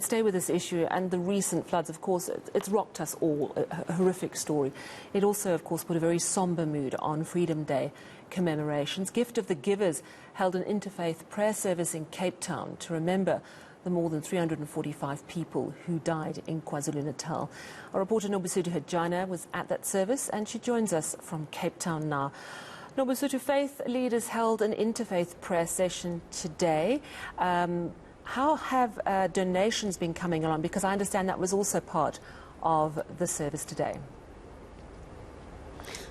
Stay with this issue and the recent floods, of course, it's rocked us all, a horrific story. It also, of course, put a very somber mood on Freedom Day commemorations. Gift of the Givers held an interfaith prayer service in Cape Town to remember the more than 345 people who died in KwaZulu-Natal. Our reporter Nobesthu Hejana was at that service and she joins us from Cape Town now. Nobesthu, faith leaders held an interfaith prayer session today. How have donations been coming along? Because I understand that was also part of the service today.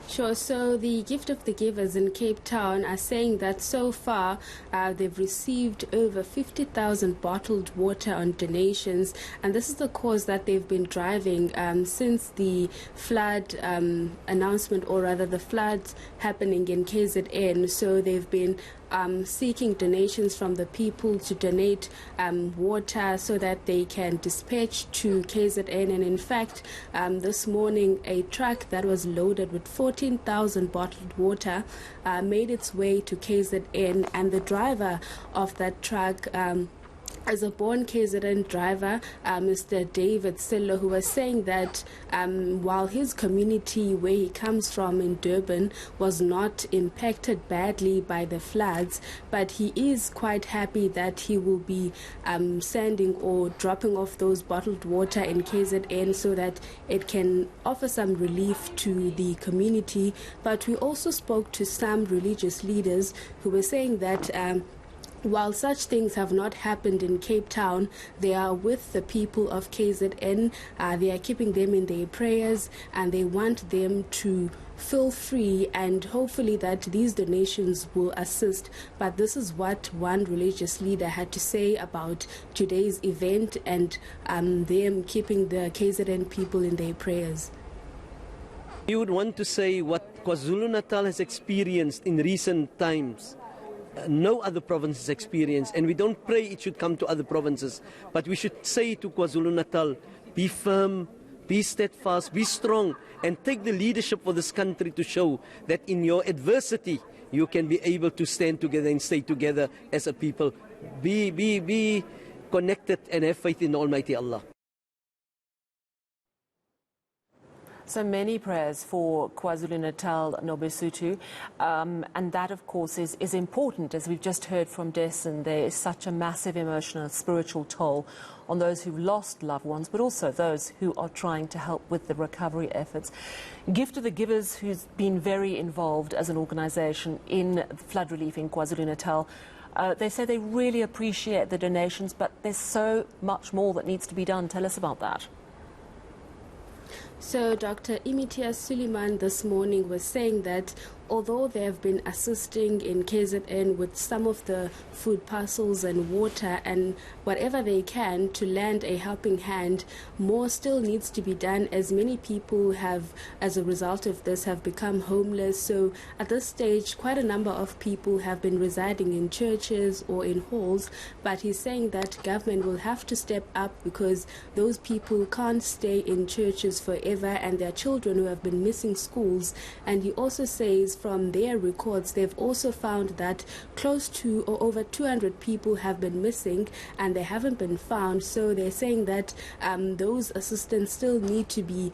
Sure. So the Gift of the Givers in Cape Town are saying that so far they've received over 50,000 bottled water on donations, and this is the cause that they've been driving since the flood announcement, or rather the floods happening in KZN. So they've been seeking donations from the people to donate water so that they can dispatch to KZN. And in fact, this morning a truck that was loaded with 14,000 bottled water made its way to KZN, and the driver of that truck as a born KZN driver, Mr. David Sillo, who was saying that while his community where he comes from in Durban was not impacted badly by the floods, but he is quite happy that he will be sending or dropping off those bottled water in KZN so that it can offer some relief to the community. But we also spoke to some religious leaders who were saying that while such things have not happened in Cape Town, they are with the people of KZN. They are keeping them in their prayers, and they want them to feel free, and hopefully that these donations will assist. But this is what one religious leader had to say about today's event and them keeping the KZN people in their prayers. You would want to say what KwaZulu-Natal has experienced in recent times. No other province has experienced, and we don't pray it should come to other provinces, but we should say to KwaZulu-Natal, be firm, be steadfast, be strong, and take the leadership for this country to show that in your adversity you can be able to stand together and stay together as a people. Be connected and have faith in Almighty Allah. So many prayers for KwaZulu-Natal, Nobesthu, and that, of course, is important. As we've just heard from Dessen, there is such a massive emotional, spiritual toll on those who've lost loved ones, but also those who are trying to help with the recovery efforts. Gift of the Givers, who's been very involved as an organisation in flood relief in KwaZulu-Natal, they say they really appreciate the donations, but there's so much more that needs to be done. Tell us about that. So Dr. Imitiaz Suleiman this morning was saying that although they have been assisting in KZN with some of the food parcels and water and whatever they can to lend a helping hand, more still needs to be done, as many people have, as a result of this, have become homeless. So at this stage, quite a number of people have been residing in churches or in halls, but he's saying that government will have to step up because those people can't stay in churches forever, and their children who have been missing schools. And he also says from their records, they've also found that close to or over 200 people have been missing and they haven't been found. So they're saying that those assistance still need to be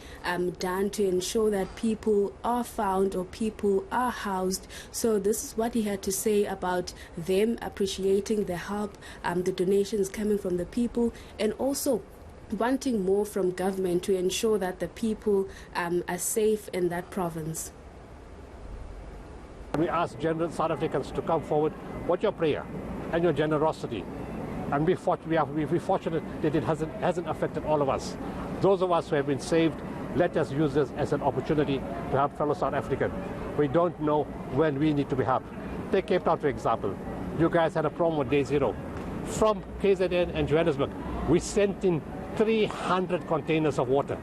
done to ensure that people are found or people are housed. So this is what he had to say about them appreciating the help, the donations coming from the people, and also wanting more from government to ensure that the people are safe in that province. We ask general South Africans to come forward with your prayer and your generosity. And we're fortunate that it hasn't affected all of us. Those of us who have been saved, let us use this as an opportunity to help fellow South Africans. We don't know when we need to be helped. Take Cape Town, for example. You guys had a problem with Day Zero. From KZN and Johannesburg, we sent in 300 containers of water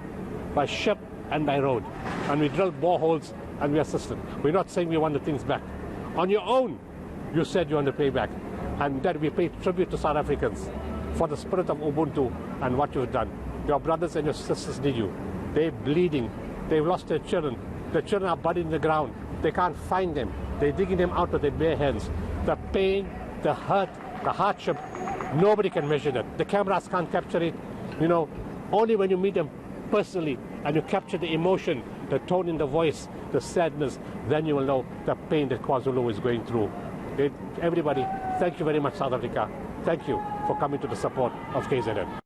by ship and by road. And we drilled boreholes and we assisted. We're not saying we want the things back. On your own, you said you want to pay back. And that we pay tribute to South Africans for the spirit of Ubuntu and what you've done. Your brothers and your sisters need you. They're bleeding. They've lost their children. The children are buried in the ground. They can't find them. They're digging them out with their bare hands. The pain, the hurt, the hardship Nobody can measure that. The cameras can't capture it. You know, only when you meet them personally and you capture the emotion, the tone in the voice, the sadness, then you will know the pain that KwaZulu is going through. Everybody, thank you very much, South Africa. Thank you for coming to the support of KZN.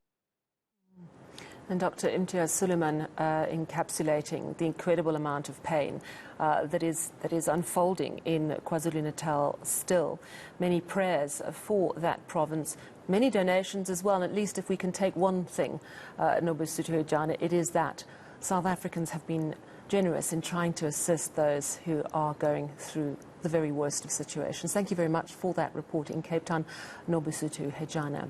And Dr. Imtiaz Suleiman encapsulating the incredible amount of pain that is unfolding in KwaZulu-Natal still. Many prayers for that province, many donations as well. And at least if we can take one thing, Nobesthu Hejana, it is that South Africans have been generous in trying to assist those who are going through the very worst of situations. Thank you very much for that report in Cape Town, Nobesthu Hejana.